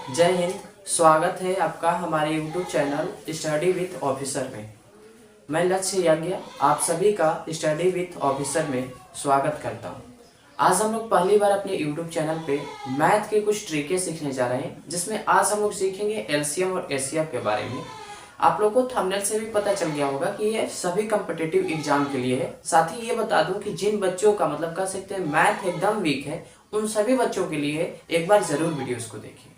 जय हिंद। स्वागत है आपका हमारे YouTube channel study with officer में। मैं लक्ष्य यज्ञ आप सभी का स्टडी विथ ऑफिसर में स्वागत करता हूं। आज हम लोग पहली बार अपने YouTube चैनल पे मैथ के कुछ ट्रिकें सीखने जा रहे हैं, जिसमें आज हम लोग सीखेंगे एलसीएम और एचसीएफ के बारे में। आप लोग को थंबनेल से भी पता चल गया होगा कि ये सभी कम्पिटिटिव एग्जाम के लिए है। साथ ही ये बता दूं कि जिन बच्चों का मतलब कह सकते हैं मैथ एकदम वीक है, उन सभी बच्चों के लिए एक बार जरूर वीडियोस को देखिए।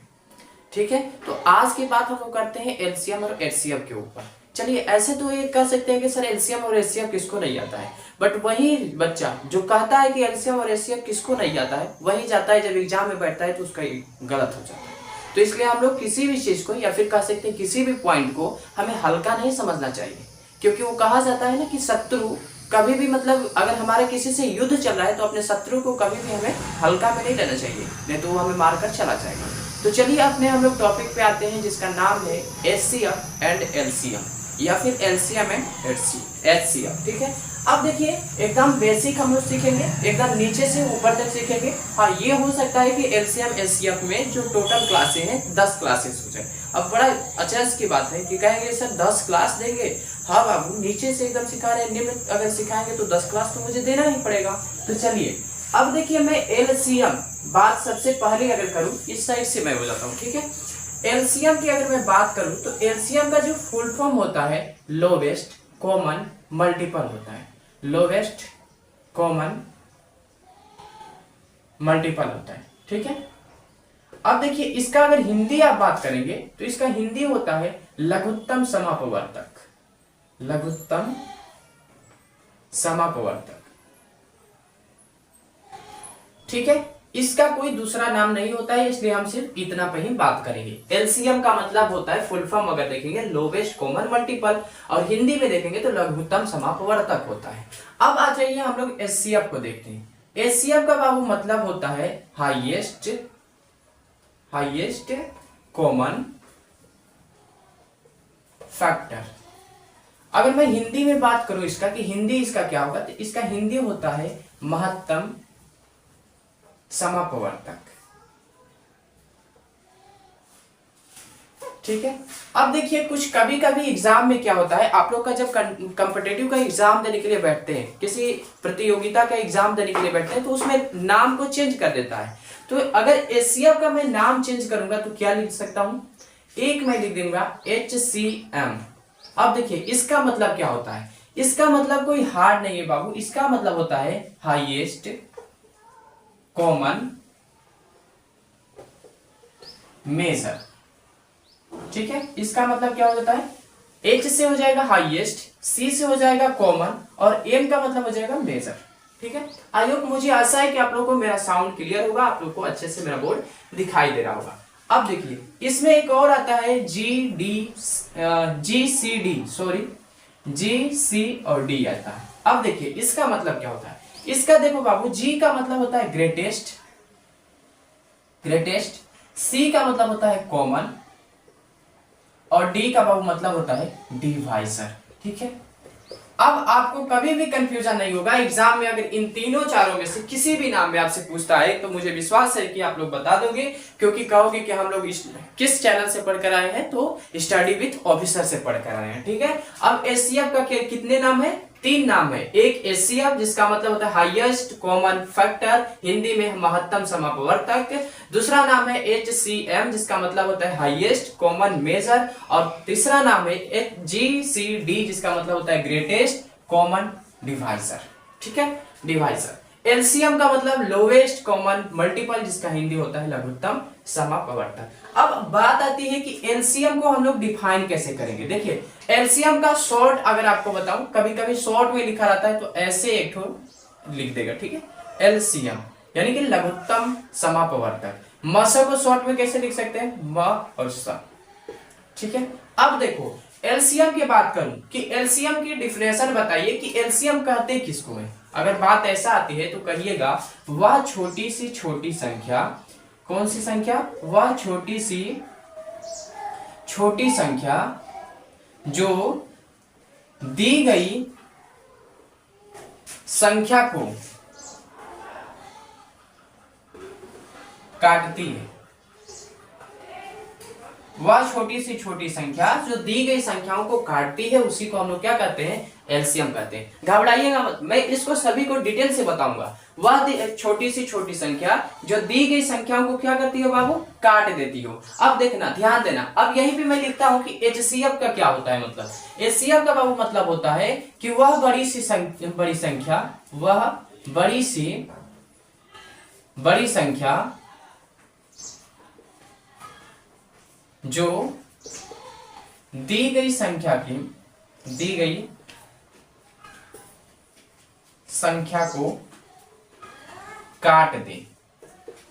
ठीक है, तो आज की बात हम लोग करते हैं एलसीएम और एचसीएफ के ऊपर। चलिए, ऐसे तो ये कह सकते हैं कि सर एलसीएम और एचसीएफ किसको नहीं आता है, बट वही बच्चा जो कहता है कि एलसीएम और एचसीएफ किसको नहीं आता है, वही जाता है जब एग्जाम में बैठता है तो उसका गलत हो जाता है। तो इसलिए हम लोग किसी भी चीज को या फिर कह सकते हैं किसी भी पॉइंट को हमें हल्का नहीं समझना चाहिए, क्योंकि वो कहा जाता है ना कि शत्रु कभी भी मतलब अगर हमारा किसी से युद्ध चल रहा है तो अपने शत्रु को कभी भी हमें हल्का में नहीं लेना चाहिए, नहीं तो वो हमें मारकर चला जाएगा। तो चलिए अपने हम लोग टॉपिक पे आते हैं, जिसका नाम है एचसीएफ एंड एलसीएम या फिर एलसीएम एंड एचसीएफ। ठीक है, अब देखिए एकदम बेसिक हम लोग सीखेंगे, एकदम नीचे से ऊपर तक सीखेंगे। हाँ, ये हो सकता है कि एलसीएम एचसीएफ में जो टोटल क्लासें हैं 10 क्लासेस हो जाए। अब बड़ा अचरज की बात है कि कहेंगे सर 10 क्लास देंगे। हाँ बाबू, नीचे से एकदम सिखा रहे हैं, निम्न अगर सिखाएंगे तो 10 क्लास तो मुझे देना ही पड़ेगा। तो चलिए अब देखिए, मैं एलसीएम बात सबसे पहले अगर करूं, इस साइड से मैं हो जाता हूं। ठीक है, एलसीएम की अगर मैं बात करूं तो एलसीएम का जो फुल फॉर्म होता है लोवेस्ट कॉमन मल्टीपल होता है। लोवेस्ट कॉमन मल्टीपल होता है। ठीक है, अब देखिए इसका अगर हिंदी आप बात करेंगे तो इसका हिंदी होता है लघुत्तम समापवर्तक। लघुत्तम समापवर्तक। ठीक है, इसका कोई दूसरा नाम नहीं होता है, इसलिए हम सिर्फ इतना पे ही बात करेंगे। एलसीएम का मतलब होता है फुल फॉर्म अगर देखेंगे लोवेस्ट कॉमन मल्टीपल, और हिंदी में देखेंगे तो लघुत्तम समापवर्तक होता है। अब आ जाइए हम लोग एचसीएफ को देखते हैं। एचसीएफ का बाबू मतलब होता है हाईएस्ट कॉमन फैक्टर। अगर मैं हिंदी में बात करूं इसका कि हिंदी इसका क्या होगा, तो इसका हिंदी होता है महत्तम समापवर्तक। ठीक है, अब देखिए कुछ कभी कभी एग्जाम में क्या होता है, आप लोग का जब कॉम्पिटिटिव का एग्जाम देने के लिए बैठते हैं, किसी प्रतियोगिता का एग्जाम देने के लिए बैठते हैं, तो उसमें नाम को चेंज कर देता है। तो अगर एचसीएफ का मैं नाम चेंज करूंगा तो क्या लिख सकता हूं, एक मैं लिख दूंगा एचसीएम। अब देखिए इसका मतलब क्या होता है, इसका मतलब कोई हार्ड नहीं है बाबू, इसका मतलब होता है हाईएस्ट कॉमन मेजर। ठीक है, इसका मतलब क्या हो जाता है, एच से हो जाएगा हाईएस्ट, सी से हो जाएगा कॉमन, और एम का मतलब हो जाएगा मेजर। ठीक है, आई होप मुझे आशा है कि आप लोगों को मेरा साउंड क्लियर होगा, आप लोगों को अच्छे से मेरा बोर्ड दिखाई दे रहा होगा। अब देखिए इसमें एक और आता है जी सी और डी आता है। अब देखिए इसका मतलब क्या होता है, इसका देखो बाबू, जी का मतलब होता है ग्रेटेस्ट, सी का मतलब होता है कॉमन, और डी का बाबू मतलब होता है डिवाइजर। ठीक है, अब आपको कभी भी कंफ्यूजन नहीं होगा एग्जाम में, अगर इन तीनों चारों में से किसी भी नाम में आपसे पूछता है तो मुझे विश्वास है कि आप लोग बता दोगे, क्योंकि कहोगे कि हम लोग किस चैनल से पढ़कर आए हैं, तो स्टडी विथ ऑफिसर से पढ़कर आए हैं। ठीक है, अब एचसीएफ का कितने नाम है, 3 नाम है। एक एचसीएफ जिसका मतलब होता है हाईएस्ट कॉमन फैक्टर, हिंदी में महत्तम समापवर्तक। दूसरा नाम है एचसीएम जिसका मतलब होता है हाईएस्ट कॉमन मेजर, और तीसरा नाम है जीसीडी जिसका मतलब होता है ग्रेटेस्ट कॉमन डिवाइजर। ठीक है, डिवाइजर। एलसीएम का मतलब लोवेस्ट कॉमन मल्टीपल, जिसका हिंदी होता है लघुत्तम समापवर्तक। अब बात आती है कि एलसीएम को हम लोग डिफाइन कैसे करेंगे। देखिए एलसीएम का शॉर्ट अगर आपको बताऊं, कभी कभी शॉर्ट में लिखा रहता है तो ऐसे एक ठो लिख देगा। ठीक है, एलसीएम यानी कि लघुत्तम समापवर्तक। मस को शॉर्ट में कैसे लिख सकते हैं, म और स। ठीक है, अब देखो एलसीएम की बात करूं कि एलसीएम की डिफिनेशन बताइए कि एलसीएम कहते किसको है। अगर बात ऐसा आती है तो कहिएगा वह छोटी सी छोटी संख्या, कौन सी संख्या, वह छोटी सी छोटी संख्या जो दी गई संख्या को काटती है। वह छोटी से छोटी संख्या जो दी गई संख्याओं को काटती है उसी को हम लोग क्या कहते हैं, एलसीएम कहते हैं। घबराइएगा मत, मैं इसको सभी को डिटेल से बताऊंगा। वह छोटी से छोटी संख्या जो दी गई संख्याओं को क्या करती है बाबू, काट देती हो। अब देखना, ध्यान देना, अब यहीं पे मैं लिखता हूं कि एचसीएफ का क्या होता है मतलब। एचसीएफ का बाबू मतलब होता है कि वह बड़ी संख्या, वह बड़ी संख्या जो दी गई संख्या को काट दे।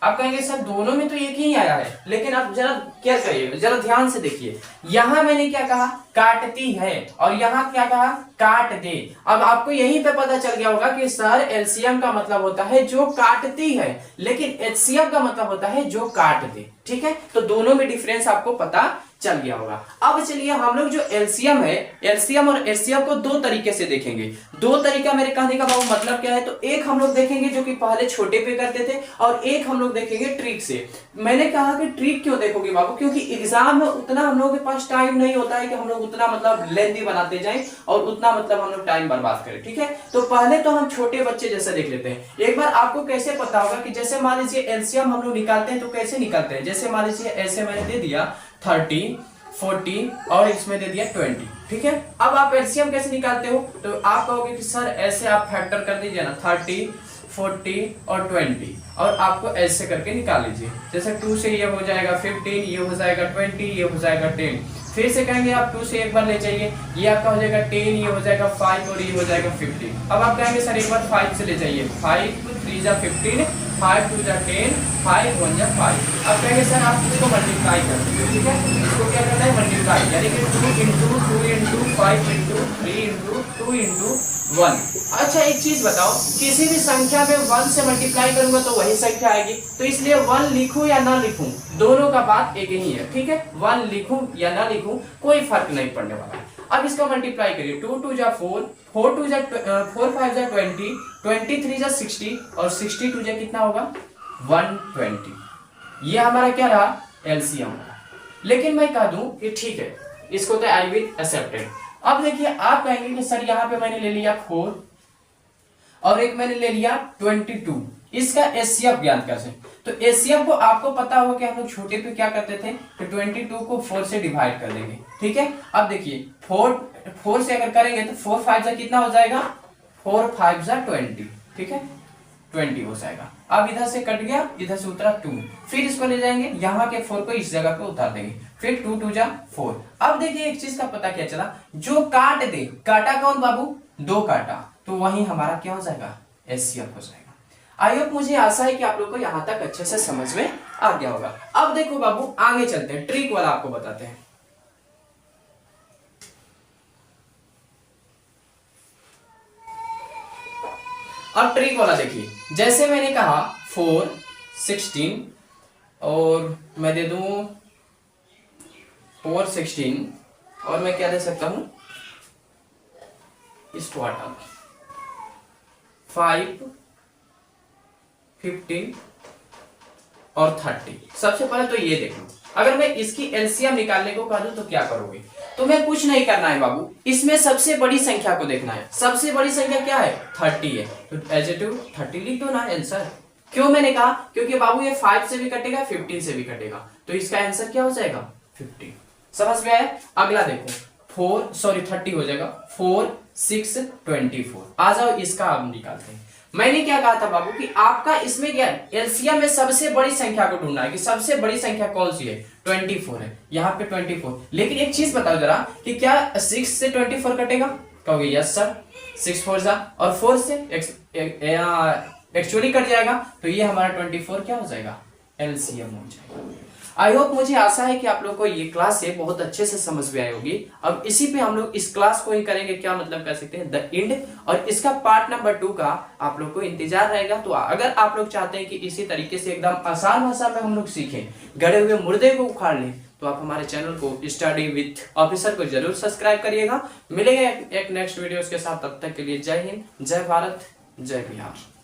आप कहेंगे सर दोनों में तो एक ही आया है, लेकिन आप जरा क्या करिए, जरा ध्यान से देखिए। यहां मैंने क्या कहा, काटती है, और यहां क्या कहा, काट दे। अब आपको यहीं पे पता चल गया होगा कि सर एलसीएम का मतलब होता है जो काटती है, लेकिन एचसीएफ का मतलब होता है जो काट दे। ठीक है, तो दोनों में डिफरेंस आपको पता चल गया होगा। अब चलिए हम लोग जो एलसीएम है, एलसीएम और एचसीएफ को दो तरीके से देखेंगे। दो तरीका मेरे कहने का बाबू मतलब क्या है, तो एक हम लोग देखेंगे जो कि पहले छोटे पे करते थे, और एक हम लोग देखेंगे ट्रिक से। मैंने कहा कि ट्रिक क्यों देखोगे बाबू, क्योंकि एग्जाम में उतना हम लोगों के पास टाइम नहीं होता है कि हम लोग उतना मतलब लेंथी बनाते जाएं और उतना मतलब हम लोग टाइम बर्बाद करें। ठीक है, तो पहले तो हम छोटे बच्चे जैसे देख लेते हैं। एक बार आपको कैसे पता होगा कि जैसे मान लीजिए एलसीएम हम लोग निकालते हैं तो कैसे निकालते हैं, जैसे मान लीजिए ऐसे मैंने दे दिया 30, 40 और इसमें दे दिया 20। ठीक है, अब आप एलसीएम कैसे निकालते हो, तो आप कहोगे कि सर ऐसे आप फैक्टर कर दीजिए ना, 30, 40 और 20, और आपको ऐसे करके निकाल लीजिए। जैसे 2 से ये हो जाएगा 15, ये हो जाएगा 20, ये हो जाएगा 10। फिर से कहेंगे आप 2 से एक बार ले जाइए, ये आपका हो जाएगा 10, ये हो जाएगा 5 और ये हो जाएगा 15। अब आप कहेंगे सर एक बार 5 से ले जाइए, 5 3 जा 15, 5 2 जा 10, 5 1 जा 5। अब कहेंगे सर आप इसको मल्टीप्लाई कर दीजिए। ठीक है, इसको क्या करना है, मल्टीप्लाई, यानी कि 2 into 2 into 5 into 3 into 2 into 1। अच्छा एक चीज बताओ, किसी भी संख्या में 1 से मल्टीप्लाई करूंगा तो वही संख्या आएगी, तो इसलिए 1 लिखूं या ना लिखूं दोनों का बात एक ही है। ठीक है, 1 लिखूं या ना लिखूं कोई फर्क नहीं पड़ने वाला है। अब इसका मल्टीप्लाई करिए, 2 2 जा 4, 4 2 जा 4 5 जा 20, 23 जा 60 और 62 जा कितना होगा, 120। ये हमारा क्या रहा, एलसीएम रहा। लेकिन मैं कह दूं कि ठीक है, इसको तो आई विल एक्सेप्टेड। अब देखिए आप कहेंगे कि सर यहाँ पे मैंने ले लिया 4 और एक मैंने ले लिया 22, इसका एचसीएफ ज्ञात कैसे, तो एचसीएफ को आपको पता होगा कि हम लोग छोटे पे क्या करते थे, तो 22 को 4 से डिवाइड कर देंगे। ठीक है, अब देखिए 4 से अगर करेंगे तो 4 5 जा कितना हो जाएगा, 4 5 जा 20। ठीक है, 20 हो जाएगा। अब इधर से कट गया, इधर से उतरा 2, फिर इसको ले जाएंगे, यहाँ के 4 को इस जगह पे उतार देंगे, फिर 2 2 जा 4। अब देखिए एक चीज का पता क्या चला, जो काट दे, काटा कौन बाबू, 2 काटा, तो वही हमारा क्या हो जाएगा, एचसीएफ हो जाएगा। आई होप, मुझे आशा है कि आप लोग को यहाँ तक अच्छे से समझ में आ गया होगा। अब देखो बाबू आगे चलते हैं, ट्रिक वाला आपको बताते हैं। अब ट्रिक वाला देखिए, जैसे मैंने कहा 4 16 और मैं दे दूं 4 16 और मैं क्या दे सकता हूं, इसको हटा 5 15 और 30। सबसे पहले तो ये देख लो, अगर मैं इसकी एलसीएम निकालने को कह दूं तो क्या करोगे, तुम्हें कुछ नहीं करना है बाबू, इसमें सबसे बड़ी संख्या को देखना है। सबसे बड़ी संख्या क्या है, 30 है, तो एज ए टू 30 लिख दो ना आंसर। क्यों मैंने कहा, क्योंकि बाबू ये 5 से भी कटेगा 15 से भी कटेगा, तो इसका आंसर क्या हो जाएगा, 15। समझ में आया। अगला देखो 30 हो जाएगा, 4 6 24। आ जाओ इसका अब निकालते हैं। मैंने क्या कहा था बाबू कि आपका इसमें क्या एलसीएम में सबसे बड़ी संख्या को ढूंढना है कि सबसे बड़ी संख्या कौन सी है, 24 है, यहाँ पे 24। लेकिन एक चीज बताओ जरा कि क्या 6 से 24 कटेगा, कहोगे यस सर, 6 4 जा और 4 से एक्चुअली कट जाएगा, तो ये हमारा 24 क्या हो जाएगा, एलसीएम हो जाएगा। आई होप, मुझे आशा है कि आप लोग को ये क्लास से बहुत अच्छे से समझ में आई होगी। अब इसी पे हम लोग इस क्लास को ही करेंगे, क्या मतलब कह सकते हैं, द एंड, और इसका पार्ट नंबर 2 का आप लोग को इंतजार रहेगा। तो अगर आप लोग चाहते हैं कि इसी तरीके से एकदम आसान भाषा में हम लोग सीखें, गड़े हुए मुर्दे को उखाड़ लें, तो आप हमारे चैनल को स्टडी विथ ऑफिसर को जरूर सब्सक्राइब करिएगा। मिलेंगे एक नेक्स्ट वीडियो के साथ, तब तक के लिए जय हिंद, जय भारत, जय बिहार।